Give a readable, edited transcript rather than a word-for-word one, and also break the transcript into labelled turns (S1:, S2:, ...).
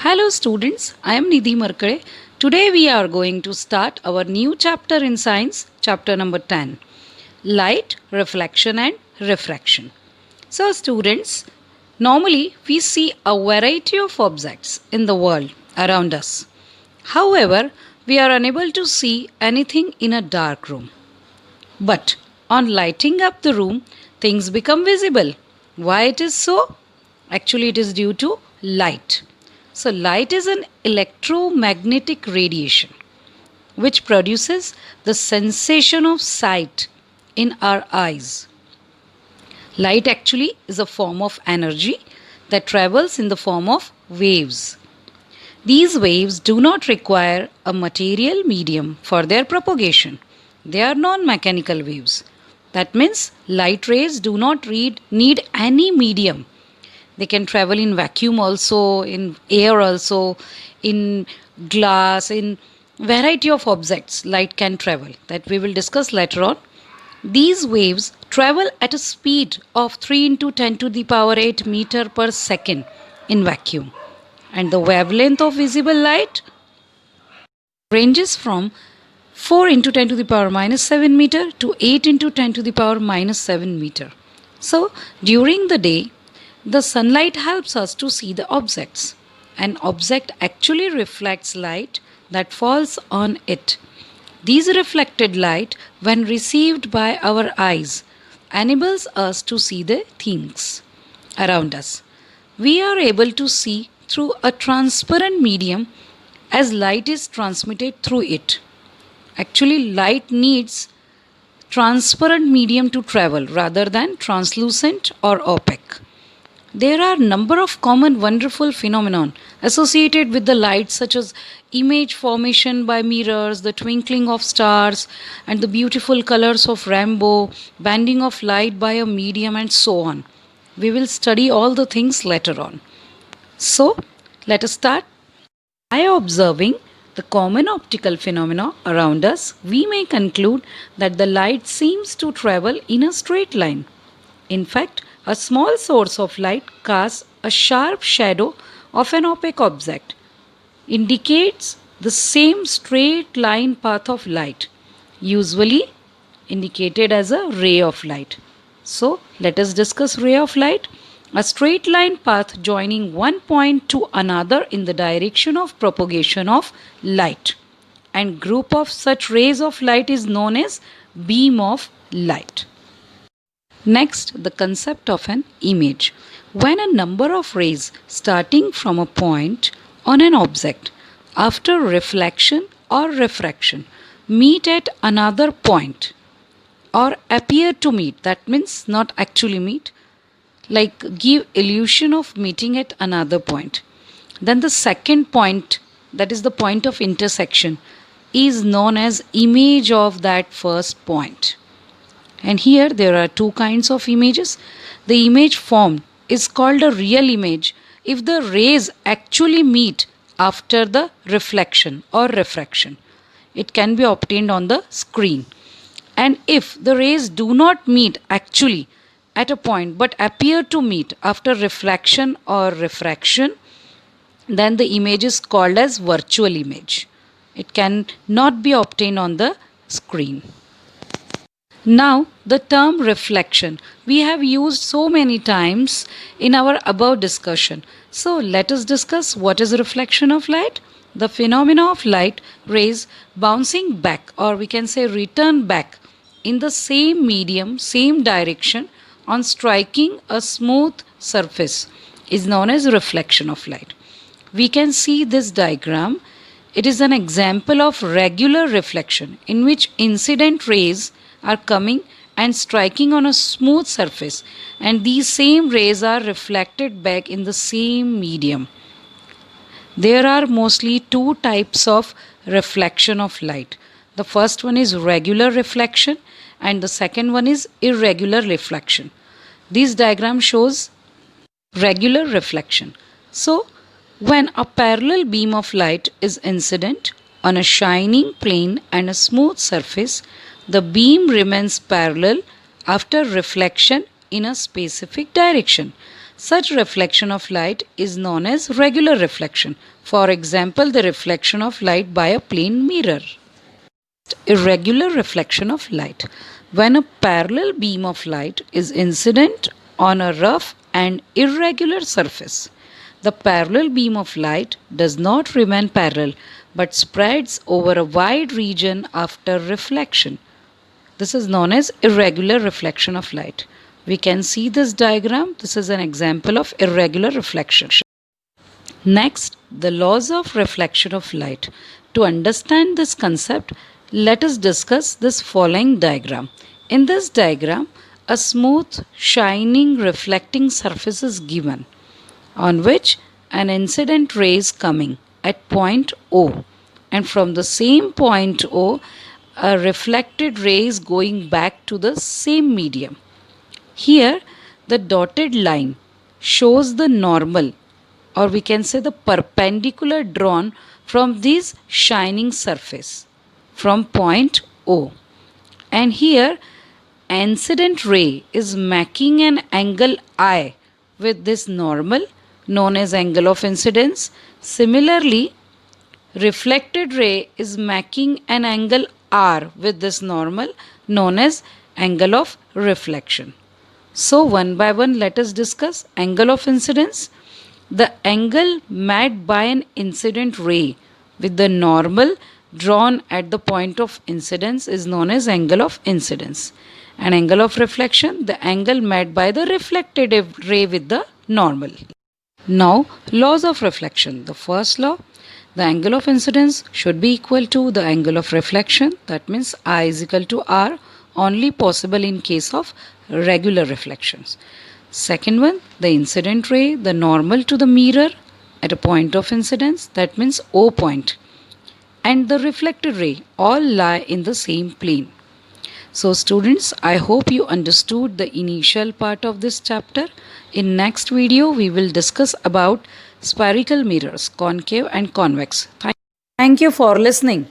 S1: Hello students, I am Nidhi Markade. Today we are going to start our new chapter in science, chapter number 10, Light, Reflection and Refraction. So students, normally we see a variety of objects in the world around us. However, we are unable to see anything in a dark room. But on lighting up the room, things become visible. Why it is so? Actually, it is due to light. So, light is an electromagnetic radiation which produces the sensation of sight in our eyes. Light actually is a form of energy that travels in the form of waves. These waves do not require a material medium for their propagation. They are non mechanical waves. That means light rays do not need any medium. They can travel in vacuum also, in air also, in glass, in variety of objects light can travel that we will discuss later on. These waves travel at a speed of 3 into 10 to the power 8 meter per second in vacuum. And the wavelength of visible light ranges from 4 into 10 to the power minus 7 meter to 8 into 10 to the power minus 7 meter. So, during the day, the sunlight helps us to see the objects. An object actually reflects light that falls on it. These reflected light, when received by our eyes, enables us to see the things around us. We are able to see through a transparent medium as light is transmitted through it. Actually, light needs transparent medium to travel rather than translucent or opaque. There are number of common wonderful phenomenon associated with the light, such as image formation by mirrors, the twinkling of stars, and the beautiful colors of rainbow, bending of light by a medium, and so on. We will study all the things later on. So, let us start. By observing the common optical phenomena around us, we may conclude that the light seems to travel in a straight line. In fact, a small source of light casts a sharp shadow of an opaque object, indicates the same straight line path of light, usually indicated as a ray of light. So, let us discuss ray of light. A straight line path joining one point to another in the direction of propagation of light. And group of such rays of light is known as beam of light. Next, the concept of an image. When a number of rays starting from a point on an object after reflection or refraction meet at another point or appear to meet, that means not actually meet, like give illusion of meeting at another point, then the second point, that is the point of intersection, is known as image of that first point. And here there are two kinds of images. The image formed is called a real image if the rays actually meet after the reflection or refraction. It can be obtained on the screen. And if the rays do not meet actually at a point but appear to meet after reflection or refraction, then the image is called as virtual image. It can not be obtained on the screen. Now, the term reflection we have used so many times in our above discussion. So, let us discuss what is reflection of light. The phenomena of light rays bouncing back, or we can say return back, in the same medium, same direction on striking a smooth surface is known as reflection of light. We can see this diagram. It is an example of regular reflection in which incident rays are coming and striking on a smooth surface, and these same rays are reflected back in the same medium. There are mostly two types of reflection of light. The first one is regular reflection and the second one is irregular reflection. This diagram shows regular reflection. So, when a parallel beam of light is incident on a shining plane and a smooth surface, the beam remains parallel after reflection in a specific direction. Such reflection of light is known as regular reflection. For example, the reflection of light by a plane mirror. Irregular reflection of light. When a parallel beam of light is incident on a rough and irregular surface, the parallel beam of light does not remain parallel but spreads over a wide region after reflection. This is known as irregular reflection of light. We can see this diagram. This is an example of irregular reflection. Next, the laws of reflection of light. To understand this concept, let us discuss this following diagram. In this diagram, a smooth, shining, reflecting surface is given, on which an incident ray is coming at point O, and from the same point O, a reflected ray is going back to the same medium. Here, the dotted line shows the normal, or we can say the perpendicular drawn from this shining surface from point O. And here, incident ray is making an angle I with this normal known as angle of incidence. Similarly, reflected ray is making an angle R with this normal known as angle of reflection. So one by one let us discuss angle of incidence. The angle made by an incident ray with the normal drawn at the point of incidence is known as angle of incidence. And angle of reflection, the angle made by the reflected ray with the normal. Now, laws of reflection. The first law, the angle of incidence should be equal to the angle of reflection. That means I is equal to R, only possible in case of regular reflections. Second one, the incident ray, the normal to the mirror at a point of incidence, that means O point, and the reflected ray all lie in the same plane. So students, I hope you understood the initial part of this chapter. In next video, we will discuss about spherical mirrors, concave and convex. Thank you for listening.